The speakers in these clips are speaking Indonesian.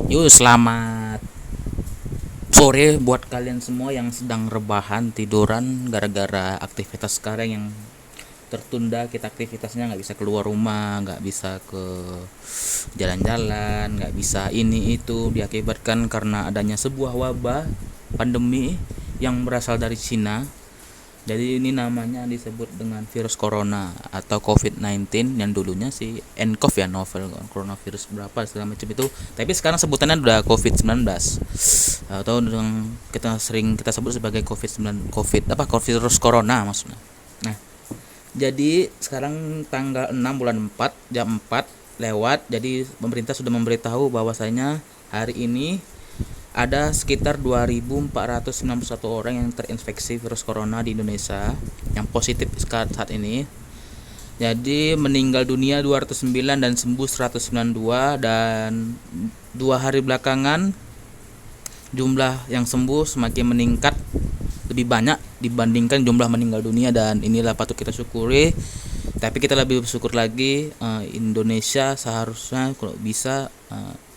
Yuk, selamat sore buat kalian semua yang sedang rebahan, tiduran gara-gara aktivitas sekarang yang tertunda. Kita aktivitasnya nggak bisa keluar rumah, nggak bisa ke jalan-jalan, nggak bisa ini itu, diakibatkan karena adanya sebuah wabah pandemi yang berasal dari Cina. Jadi ini namanya disebut dengan virus corona atau COVID-19, yang dulunya si nCoV ya, novel coronavirus berapa segala macam itu. Tapi sekarang sebutannya udah COVID-19. Atau yang kita sebut sebagai COVID-19, virus corona maksudnya. Nah, jadi sekarang tanggal 6 bulan 4 jam 4 lewat. Jadi pemerintah sudah memberitahu bahwasanya hari ini ada sekitar 2.491 orang yang terinfeksi virus corona di Indonesia yang positif saat ini. Jadi meninggal dunia 209 dan sembuh 192, dan 2 hari belakangan jumlah yang sembuh semakin meningkat lebih banyak dibandingkan jumlah meninggal dunia, dan inilah patut kita syukuri. Tapi kita lebih bersyukur lagi, Indonesia seharusnya kalau bisa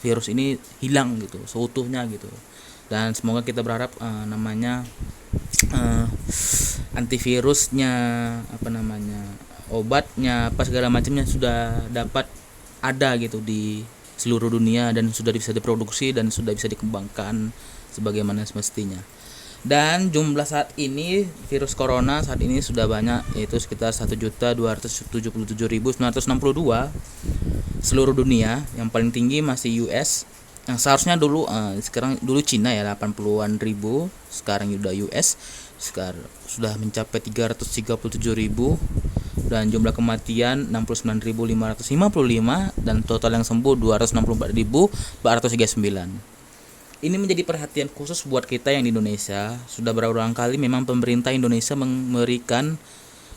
virus ini hilang gitu seutuhnya gitu, dan semoga kita berharap antivirusnya, obatnya, segala macamnya sudah dapat ada gitu di seluruh dunia, dan sudah bisa diproduksi dan sudah bisa dikembangkan sebagaimana semestinya. Dan jumlah saat ini virus corona saat ini sudah banyak, yaitu sekitar 1.277.962 seluruh dunia. Yang paling tinggi masih US, yang seharusnya dulu Cina ya, 80-an ribu, sekarang udah US sekarang sudah mencapai 337.000, dan jumlah kematian 69.555, dan total yang sembuh 264.439. Ini menjadi perhatian khusus buat kita yang di Indonesia. Sudah berulang kali memang pemerintah Indonesia memberikan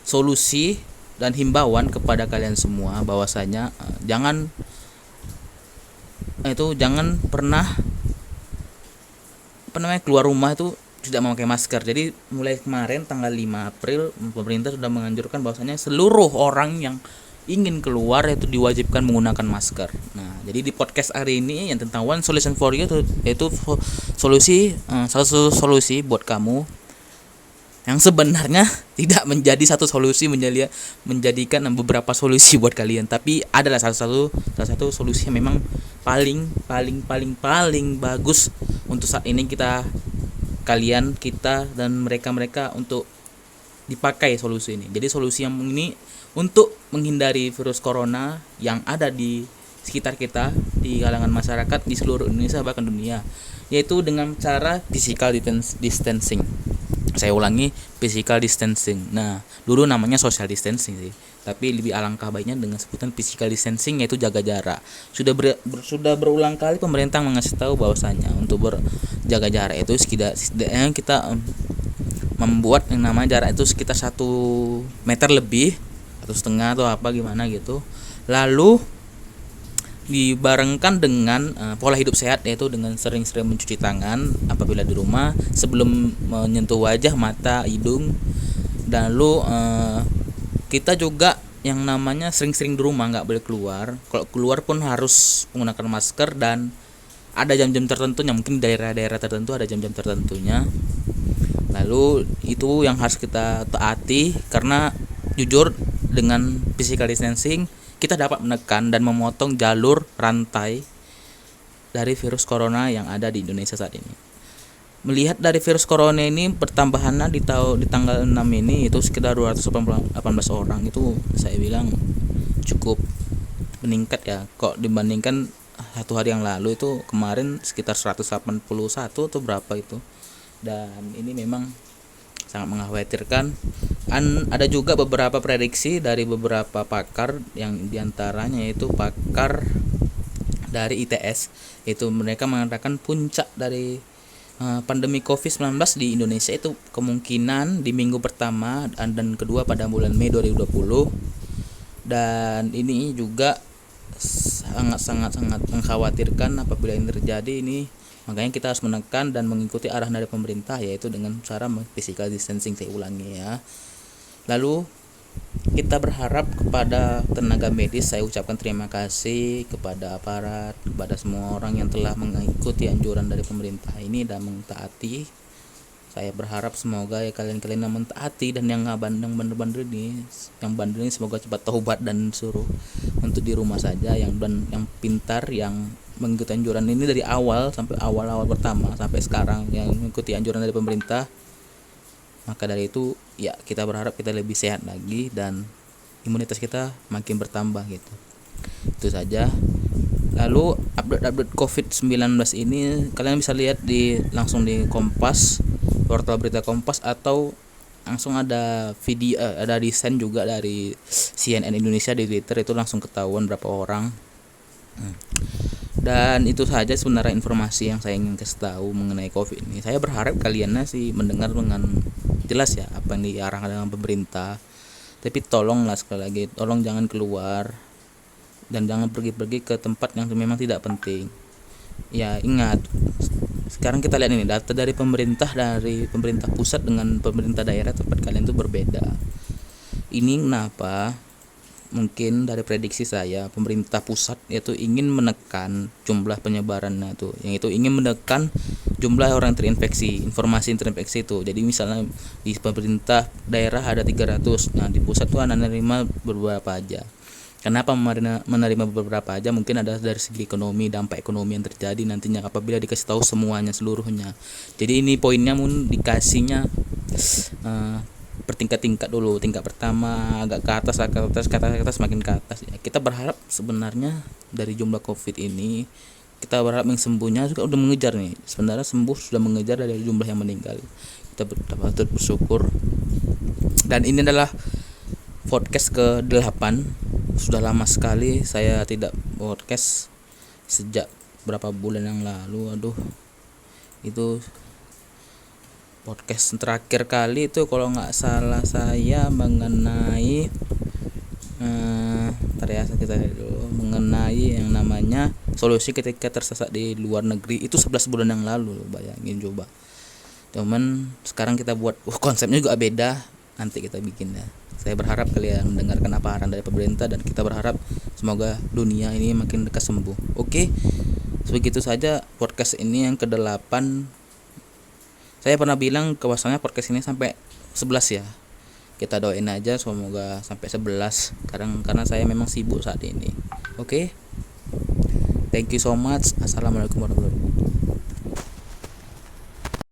solusi dan himbauan kepada kalian semua bahwasanya jangan pernah keluar rumah itu tidak memakai masker. Jadi mulai kemarin tanggal 5 April pemerintah sudah menganjurkan bahwasanya seluruh orang yang ingin keluar itu diwajibkan menggunakan masker. Nah, jadi di podcast hari ini yang tentang One Solution for You itu solusi, salah satu solusi buat kamu yang sebenarnya tidak menjadi satu solusi, menjadikan beberapa solusi buat kalian, tapi adalah salah satu solusi yang memang paling bagus untuk saat ini kita dan mereka untuk dipakai solusi ini. Jadi solusi yang ini untuk menghindari virus corona yang ada di sekitar kita, di kalangan masyarakat di seluruh Indonesia bahkan dunia, yaitu dengan cara physical distancing. Saya ulangi, physical distancing. Nah, dulu namanya social distancing sih, tapi lebih alangkah baiknya dengan sebutan physical distancing, yaitu jaga jarak. Sudah berulang kali pemerintah mengasih tahu bahwasanya untuk berjaga jarak itu setidaknya kita membuat yang namanya jarak itu sekitar 1 meter lebih, 1,5 atau apa gimana gitu. Lalu dibarengkan dengan pola hidup sehat, yaitu dengan sering-sering mencuci tangan apabila di rumah sebelum menyentuh wajah, mata, hidung. Dan lalu kita juga yang namanya sering-sering di rumah, nggak boleh keluar. Kalau keluar pun harus menggunakan masker, dan ada jam-jam tertentunya, mungkin daerah-daerah tertentu ada jam-jam tertentunya. Lalu itu yang harus kita taati, karena jujur dengan physical distancing kita dapat menekan dan memotong jalur rantai dari virus corona yang ada di Indonesia saat ini. Melihat dari virus corona ini pertambahannya di tanggal 6 ini itu sekitar 218 orang, itu saya bilang cukup meningkat ya. Kok dibandingkan 1 hari yang lalu, itu kemarin sekitar 181 atau berapa itu. Dan ini memang sangat mengkhawatirkan. Ada juga beberapa prediksi dari beberapa pakar, yang diantaranya yaitu pakar dari ITS, itu mereka mengatakan puncak dari pandemi COVID-19 di Indonesia itu kemungkinan di minggu pertama dan kedua pada bulan Mei 2020. Dan ini juga sangat mengkhawatirkan apabila ini terjadi. Ini makanya kita harus menekan dan mengikuti arahan dari pemerintah, yaitu dengan cara physical distancing, saya ulangi ya. Lalu kita berharap kepada tenaga medis. Saya ucapkan terima kasih kepada aparat, kepada semua orang yang telah mengikuti anjuran dari pemerintah ini dan mentaati. Saya berharap semoga ya kalian-kalian yang mentaati dan yang bandel-bandel ini, semoga cepat taubat dan suruh untuk di rumah saja. Yang pintar, yang mengikuti anjuran ini dari awal sampai awal pertama sampai sekarang, yang mengikuti anjuran dari pemerintah. Maka dari itu ya kita berharap kita lebih sehat lagi dan imunitas kita makin bertambah gitu. Itu saja. Lalu update COVID-19 ini kalian bisa lihat langsung di Kompas, portal berita Kompas, atau langsung ada video, ada desain juga dari CNN Indonesia di Twitter, itu langsung ketahuan berapa orang. Dan itu saja sebenarnya informasi yang saya ingin kasih tahu mengenai COVID ini. Saya berharap kalian sih mendengar dengan jelas ya apa yang diarahkan dengan pemerintah. Tapi tolonglah, sekali lagi, tolong jangan keluar dan jangan pergi-pergi ke tempat yang memang tidak penting. Ya ingat, sekarang kita lihat ini data dari pemerintah pusat dengan pemerintah daerah tempat kalian itu berbeda. Ini kenapa? Mungkin dari prediksi saya, pemerintah pusat yaitu ingin menekan jumlah penyebarannya tuh, yang itu ingin menekan jumlah orang terinfeksi, informasi terinfeksi itu. Jadi misalnya di pemerintah daerah ada 300, nah di pusat tuh menerima beberapa aja. Kenapa menerima beberapa aja? Mungkin ada dari segi ekonomi, dampak ekonomi yang terjadi nantinya apabila dikasih tahu semuanya, seluruhnya. Jadi ini poinnya dikasihnya bertingkat-tingkat dulu. Tingkat pertama agak ke atas, makin ke atas ya. Kita berharap sebenarnya dari jumlah COVID ini, kita berharap yang sembuhnya juga udah mengejar nih. Sebenarnya sembuh sudah mengejar dari jumlah yang meninggal. Kita patut bersyukur. Dan ini adalah podcast ke-8. Sudah lama sekali saya tidak podcast, sejak berapa bulan yang lalu. Itu podcast terakhir kali itu kalau nggak salah saya mengenai mengenai yang namanya solusi ketika tersesat di luar negeri. Itu 11 bulan yang lalu, bayangin coba. Cuman sekarang kita buat konsepnya juga beda, nanti kita bikin ya. Saya berharap kalian mendengarkan apa arahan dari pemerintah dan kita berharap semoga dunia ini makin dekat sembuh. Oke, sebegitu saja podcast ini yang ke-8. Saya pernah bilang bahwasanya podcast ini sampai 11 ya. Kita doain aja semoga sampai 11 sekarang, karena saya memang sibuk saat ini. Oke. Thank you so much. Assalamualaikum warahmatullahi wabarakatuh.